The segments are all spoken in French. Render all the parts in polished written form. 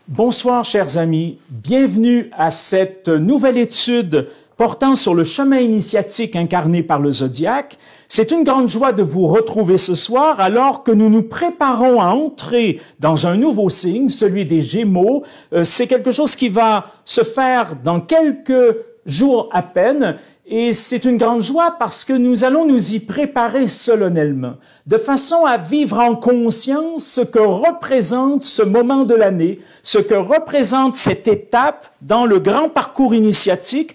Bonsoir, chers amis. Bienvenue à cette nouvelle étude portant sur le chemin initiatique incarné par le zodiaque. C'est une grande joie de vous retrouver ce soir alors que nous nous préparons à entrer dans un nouveau signe, celui des Gémeaux. C'est quelque chose qui va se faire dans quelques jours à peine. Et c'est une grande joie parce que nous allons nous y préparer solennellement, de façon à vivre en conscience ce que représente ce moment de l'année, ce que représente cette étape dans le grand parcours initiatique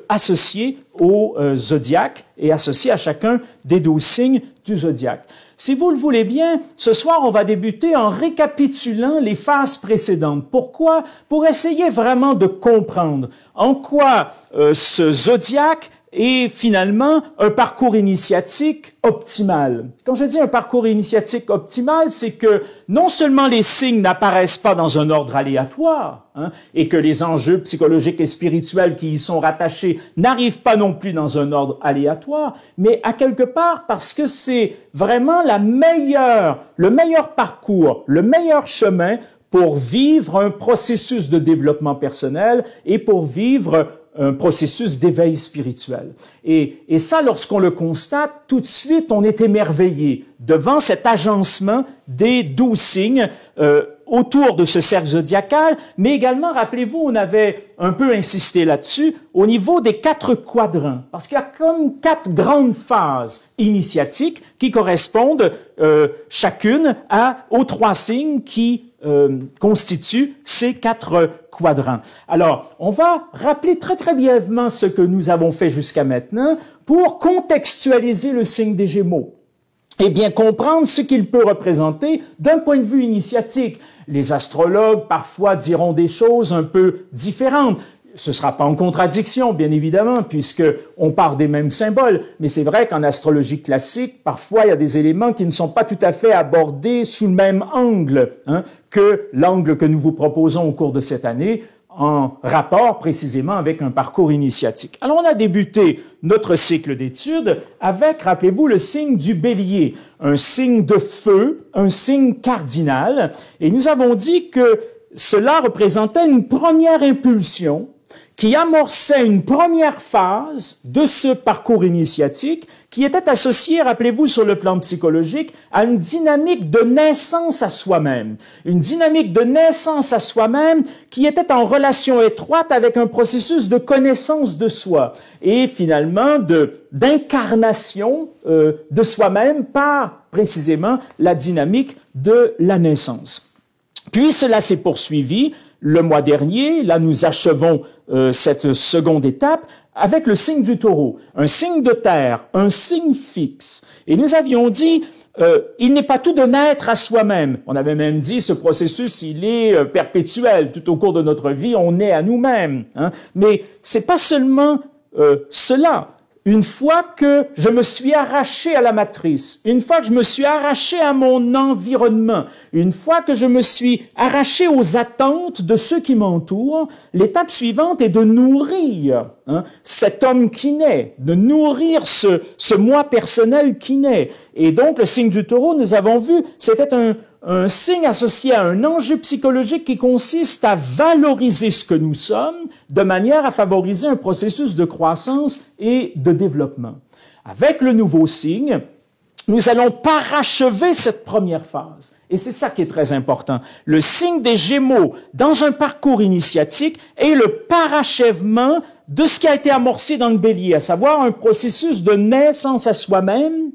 associé au zodiaque et associé à chacun des 12 signes du zodiaque. Si vous le voulez bien, ce soir, on va débuter en récapitulant les phases précédentes. Pourquoi? Pour essayer vraiment de comprendre en quoi ce zodiaque est finalement un parcours initiatique optimal. Quand je dis un parcours initiatique optimal, c'est que non seulement les signes n'apparaissent pas dans un ordre aléatoire, et que les enjeux psychologiques et spirituels qui y sont rattachés n'arrivent pas non plus dans un ordre aléatoire, mais à quelque part parce que c'est vraiment le meilleur parcours, le meilleur chemin pour vivre un processus de développement personnel et pour vivre un processus d'éveil spirituel. Et ça, lorsqu'on le constate, tout de suite, on est émerveillé devant cet agencement des 12 signes autour de ce cercle zodiacal, mais également, rappelez-vous, on avait un peu insisté là-dessus, au niveau des 4 quadrants, parce qu'il y a comme 4 grandes phases initiatiques qui correspondent chacune aux 3 signes qui constituent ces 4 quadrants. Alors, on va rappeler très brièvement ce que nous avons fait jusqu'à maintenant pour contextualiser le signe des Gémeaux et bien comprendre ce qu'il peut représenter d'un point de vue initiatique. Les astrologues, parfois, diront des choses un peu différentes. Ce ne sera pas en contradiction, bien évidemment, puisqu'on part des mêmes symboles. Mais c'est vrai qu'en astrologie classique, parfois, il y a des éléments qui ne sont pas tout à fait abordés sous le même angle que l'angle que nous vous proposons au cours de cette année, en rapport précisément avec un parcours initiatique. Alors, on a débuté notre cycle d'études avec, rappelez-vous, le signe du Bélier, un signe de feu, un signe cardinal, et nous avons dit que cela représentait une première impulsion qui amorçait une première phase de ce parcours initiatique qui était associée, rappelez-vous, sur le plan psychologique, à une dynamique de naissance à soi-même. Une dynamique de naissance à soi-même qui était en relation étroite avec un processus de connaissance de soi et finalement d'incarnation de soi-même par précisément la dynamique de la naissance. Puis cela s'est poursuivi le mois dernier, là nous achevons cette seconde étape avec le signe du Taureau, un signe de terre, un signe fixe. Et nous avions dit, il n'est pas tout de naître à soi-même. On avait même dit, ce processus, il est perpétuel. Tout au cours de notre vie, on est à nous-mêmes. Mais c'est pas seulement cela. Une fois que je me suis arraché à la matrice, une fois que je me suis arraché à mon environnement, une fois que je me suis arraché aux attentes de ceux qui m'entourent, l'étape suivante est de nourrir cet homme qui naît, de nourrir ce moi personnel qui naît. Et donc, le signe du Taureau, nous avons vu, c'était un signe associé à un enjeu psychologique qui consiste à valoriser ce que nous sommes de manière à favoriser un processus de croissance et de développement. Avec le nouveau signe, nous allons parachever cette première phase. Et c'est ça qui est très important. Le signe des Gémeaux, dans un parcours initiatique, est le parachèvement de ce qui a été amorcé dans le Bélier, à savoir un processus de naissance à soi-même,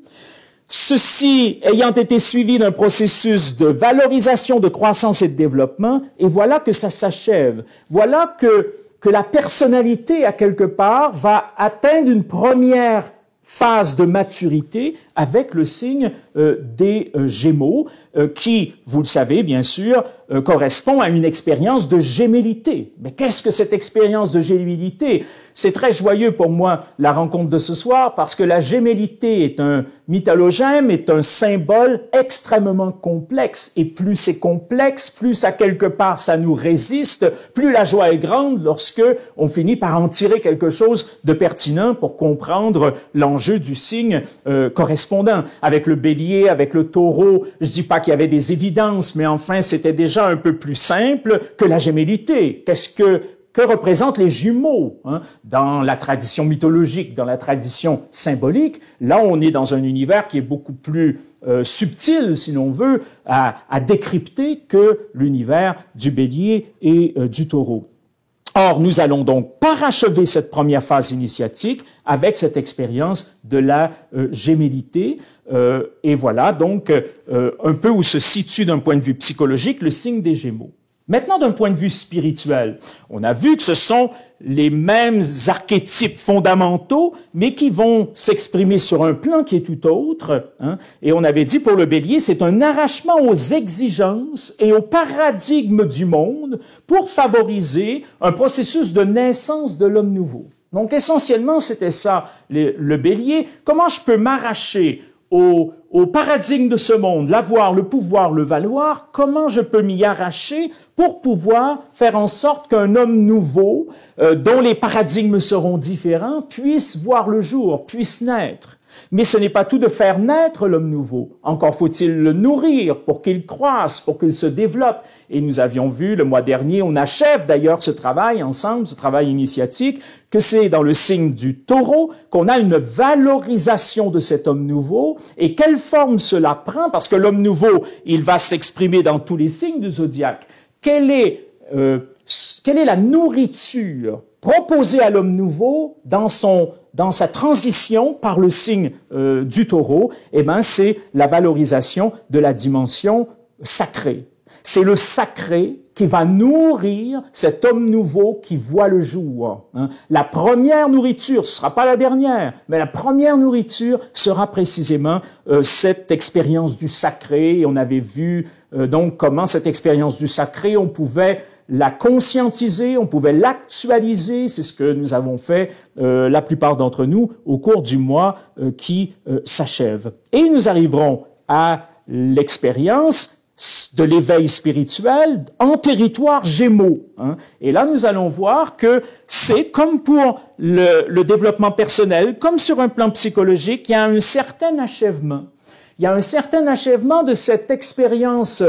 ceci ayant été suivi d'un processus de valorisation, de croissance et de développement, et voilà que ça s'achève. Voilà que la personnalité, à quelque part, va atteindre une première phase de maturité avec le signe des Gémeaux, qui, vous le savez bien sûr, correspond à une expérience de gémellité. Mais qu'est-ce que cette expérience de gémellité? C'est très joyeux pour moi, la rencontre de ce soir, parce que la gémellité est un mythologème, est un symbole extrêmement complexe. Et plus c'est complexe, plus à quelque part ça nous résiste, plus la joie est grande lorsque on finit par en tirer quelque chose de pertinent pour comprendre l'enjeu du signe correspondant. Avec le Bélier, bélier avec le taureau, je dis pas qu'il y avait des évidences, mais enfin, c'était déjà un peu plus simple que la gémellité. Que représentent les jumeaux dans la tradition mythologique, dans la tradition symbolique? Là, on est dans un univers qui est beaucoup plus subtil, si l'on veut, à décrypter que l'univers du bélier et du taureau. Or, nous allons donc parachever cette première phase initiatique avec cette expérience de la gémellité. Et voilà donc un peu où se situe d'un point de vue psychologique le signe des Gémeaux. Maintenant, d'un point de vue spirituel, on a vu que ce sont les mêmes archétypes fondamentaux, mais qui vont s'exprimer sur un plan qui est tout autre. Et on avait dit pour le bélier, c'est un arrachement aux exigences et au paradigme du monde pour favoriser un processus de naissance de l'homme nouveau. Donc essentiellement, c'était ça, le bélier. Comment je peux m'arracher au paradigme de ce monde, l'avoir, le pouvoir, le valoir, comment je peux m'y arracher pour pouvoir faire en sorte qu'un homme nouveau, dont les paradigmes seront différents, puisse voir le jour, puisse naître. Mais ce n'est pas tout de faire naître l'homme nouveau. Encore faut-il le nourrir pour qu'il croisse, pour qu'il se développe. Et nous avions vu le mois dernier, on achève d'ailleurs ce travail ensemble, ce travail initiatique, que c'est dans le signe du taureau qu'on a une valorisation de cet homme nouveau. Et quelle forme cela prend? Parce que l'homme nouveau, il va s'exprimer dans tous les signes du zodiaque. Quelle est la nourriture proposée à l'homme nouveau dans sa transition par le signe du taureau? Eh bien, c'est la valorisation de la dimension sacrée. C'est le sacré qui va nourrir cet homme nouveau qui voit le jour. La première nourriture, ce ne sera pas la dernière, mais la première nourriture sera précisément cette expérience du sacré. Et on avait vu donc comment cette expérience du sacré, on pouvait la conscientiser, on pouvait l'actualiser. C'est ce que nous avons fait, la plupart d'entre nous, au cours du mois qui s'achève. Et nous arriverons à l'expérience de l'éveil spirituel en territoire Gémeaux. Et là, nous allons voir que c'est comme pour le développement personnel, comme sur un plan psychologique, il y a un certain achèvement. Il y a un certain achèvement de cette expérience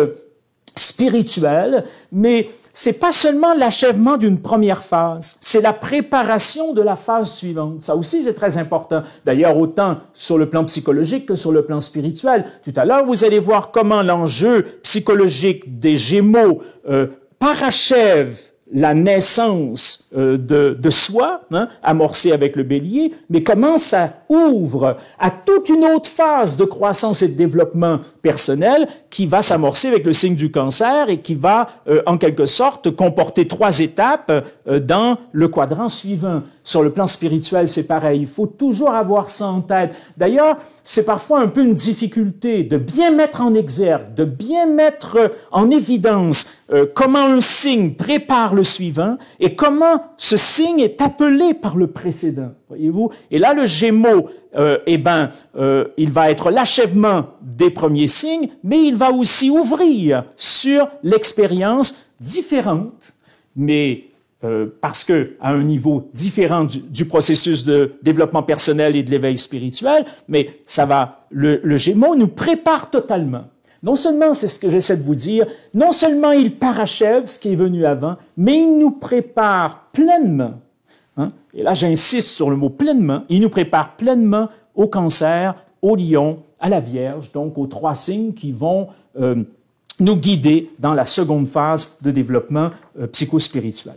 spirituelle, mais c'est pas seulement l'achèvement d'une première phase, c'est la préparation de la phase suivante. Ça aussi, c'est très important. D'ailleurs, autant sur le plan psychologique que sur le plan spirituel. Tout à l'heure, vous allez voir comment l'enjeu psychologique des Gémeaux parachève la naissance de soi, amorcée avec le bélier, mais comment ça ouvre à toute une autre phase de croissance et de développement personnel qui va s'amorcer avec le signe du cancer et qui va, en quelque sorte, comporter 3 étapes dans le quadrant suivant. Sur le plan spirituel, c'est pareil. Il faut toujours avoir ça en tête. D'ailleurs, c'est parfois un peu une difficulté de bien mettre en exergue, de bien mettre en évidence comment un signe prépare le suivant et comment ce signe est appelé par le précédent. Voyez-vous? Et là, le Gémeaux, il va être l'achèvement des premiers signes, mais il va aussi ouvrir sur l'expérience différente, mais parce que à un niveau différent du processus de développement personnel et de l'éveil spirituel, mais le Gémeaux nous prépare totalement. Non seulement, c'est ce que j'essaie de vous dire, non seulement il parachève ce qui est venu avant, mais il nous prépare pleinement. Et là, j'insiste sur le mot pleinement. Il nous prépare pleinement au cancer, au lion, à la Vierge, donc aux 3 signes qui vont nous guider dans la seconde phase de développement psychospirituel.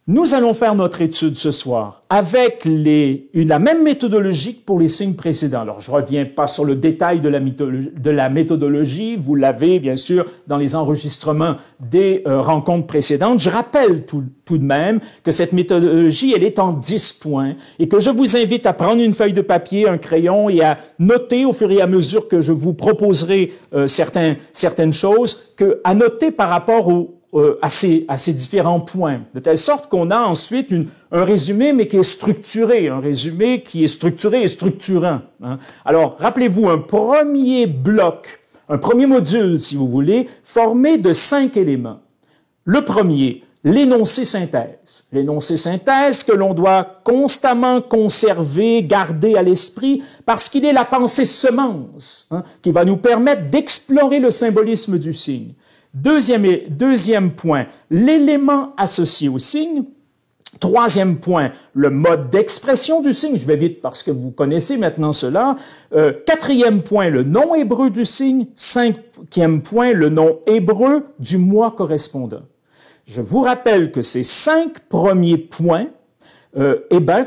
Nous allons faire notre étude ce soir avec la même méthodologie que pour les signes précédents. Alors, je reviens pas sur le détail de la méthodologie. Vous l'avez, bien sûr, dans les enregistrements des rencontres précédentes. Je rappelle tout de même que cette méthodologie, elle est en 10 points et que je vous invite à prendre une feuille de papier, un crayon et à noter au fur et à mesure que je vous proposerai certaines choses, à noter par rapport à ces différents points, de telle sorte qu'on a ensuite un résumé, mais qui est structuré, un résumé qui est structuré et structurant. Alors, rappelez-vous, un premier bloc, un premier module, si vous voulez, formé de 5 éléments. Le premier, l'énoncé synthèse. L'énoncé synthèse que l'on doit constamment conserver, garder à l'esprit, parce qu'il est la pensée semence qui va nous permettre d'explorer le symbolisme du signe. Deuxième point, l'élément associé au signe. Troisième point, le mode d'expression du signe. Je vais vite parce que vous connaissez maintenant cela. Quatrième point, le nom hébreu du signe. Cinquième point, le nom hébreu du mois correspondant. Je vous rappelle que ces 5 premiers points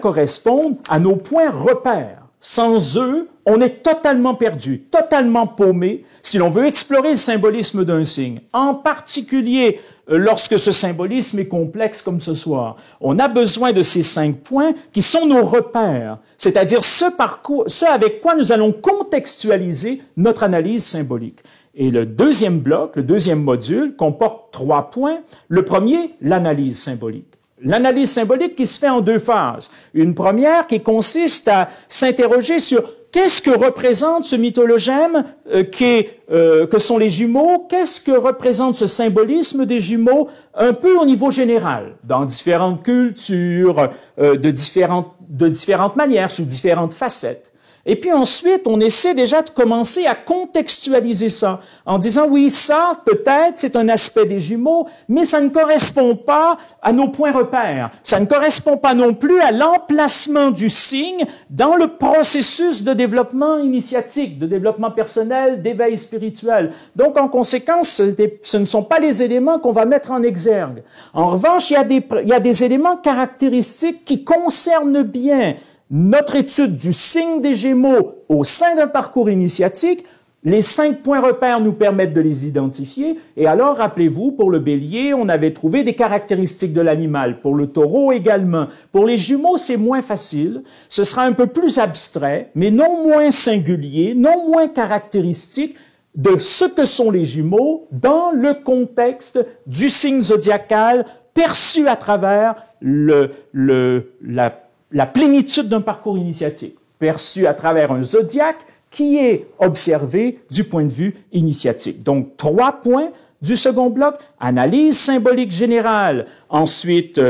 correspondent à nos points repères. Sans eux, on est totalement perdu, totalement paumé si l'on veut explorer le symbolisme d'un signe. En particulier, lorsque ce symbolisme est complexe comme ce soir. On a besoin de ces 5 points qui sont nos repères, c'est-à-dire ce avec quoi nous allons contextualiser notre analyse symbolique. Et le deuxième bloc, le deuxième module, comporte 3 points. Le premier, l'analyse symbolique. L'analyse symbolique qui se fait en 2 phases. Une première qui consiste à s'interroger sur qu'est-ce que représente ce mythologème que sont les jumeaux? Qu'est-ce que représente ce symbolisme des jumeaux un peu au niveau général, dans différentes cultures, de différentes manières, sous différentes facettes? Et puis ensuite, on essaie déjà de commencer à contextualiser ça en disant, oui, ça, peut-être, c'est un aspect des jumeaux, mais ça ne correspond pas à nos points repères. Ça ne correspond pas non plus à l'emplacement du signe dans le processus de développement initiatique, de développement personnel, d'éveil spirituel. Donc, en conséquence, ce ne sont pas les éléments qu'on va mettre en exergue. En revanche, il y a des éléments caractéristiques qui concernent bien notre étude du signe des Gémeaux au sein d'un parcours initiatique. Les 5 points repères nous permettent de les identifier. Et alors, rappelez-vous, pour le bélier, on avait trouvé des caractéristiques de l'animal. Pour le taureau également. Pour les jumeaux, c'est moins facile. Ce sera un peu plus abstrait, mais non moins singulier, non moins caractéristique de ce que sont les jumeaux dans le contexte du signe zodiacal perçu à travers la plénitude d'un parcours initiatique, perçu à travers un zodiaque qui est observé du point de vue initiatique. Donc, 3 points du second bloc, analyse symbolique générale, ensuite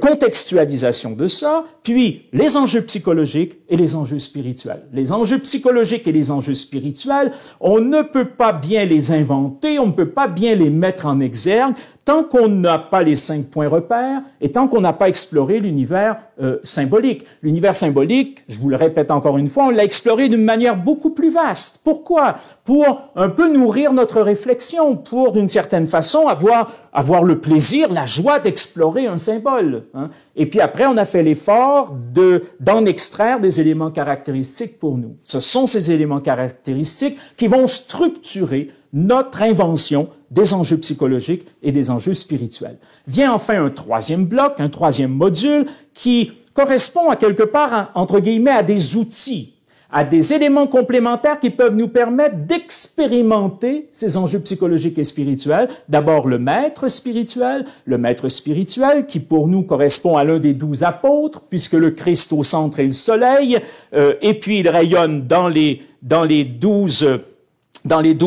contextualisation de ça, puis les enjeux psychologiques et les enjeux spirituels. Les enjeux psychologiques et les enjeux spirituels, on ne peut pas bien les inventer, on ne peut pas bien les mettre en exergue tant qu'on n'a pas les 5 points repères et tant qu'on n'a pas exploré l'univers symbolique. L'univers symbolique, je vous le répète encore une fois, on l'a exploré d'une manière beaucoup plus vaste. Pourquoi? Pour un peu nourrir notre réflexion, pour d'une certaine façon avoir le plaisir, la joie d'explorer un symbole. Et puis après, on a fait l'effort d'en extraire des éléments caractéristiques pour nous. Ce sont ces éléments caractéristiques qui vont structurer notre invention des enjeux psychologiques et des enjeux spirituels. Vient enfin un 3e bloc, un 3e module qui correspond à quelque part, entre guillemets, à des outils, à des éléments complémentaires qui peuvent nous permettre d'expérimenter ces enjeux psychologiques et spirituels. D'abord, le maître spirituel qui pour nous correspond à l'un des 12 apôtres, puisque le Christ au centre est le soleil, et puis il rayonne dans les 12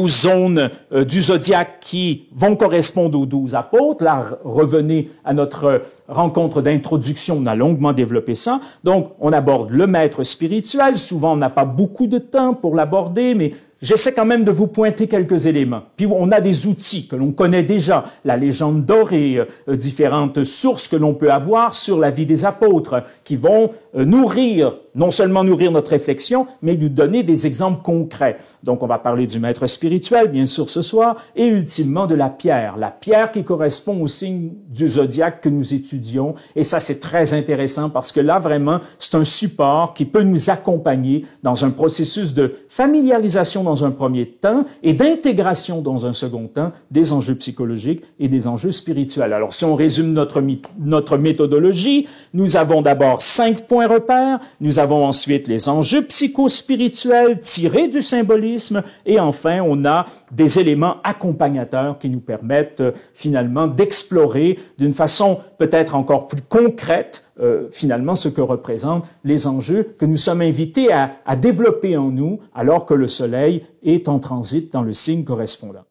zones du zodiaque qui vont correspondre aux 12 apôtres. Là, revenez à notre rencontre d'introduction, on a longuement développé ça. Donc, on aborde le maître spirituel. Souvent, on n'a pas beaucoup de temps pour l'aborder, mais j'essaie quand même de vous pointer quelques éléments. Puis, on a des outils que l'on connaît déjà, la légende dorée, différentes sources que l'on peut avoir sur la vie des apôtres, qui vont non seulement nourrir notre réflexion, mais nous donner des exemples concrets. Donc, on va parler du maître spirituel, bien sûr, ce soir, et ultimement de la pierre qui correspond au signe du zodiaque que nous étudions. Et ça, c'est très intéressant parce que là, vraiment, c'est un support qui peut nous accompagner dans un processus de familiarisation dans un premier temps et d'intégration dans un second temps des enjeux psychologiques et des enjeux spirituels. Alors, si on résume notre méthodologie, nous avons d'abord 5 points repères, nous avons ensuite les enjeux psychospirituels tirés du symbolisme et enfin, on a des éléments accompagnateurs qui nous permettent finalement d'explorer d'une façon peut-être encore plus concrète finalement ce que représentent les enjeux que nous sommes invités à développer en nous alors que le Soleil est en transit dans le signe correspondant.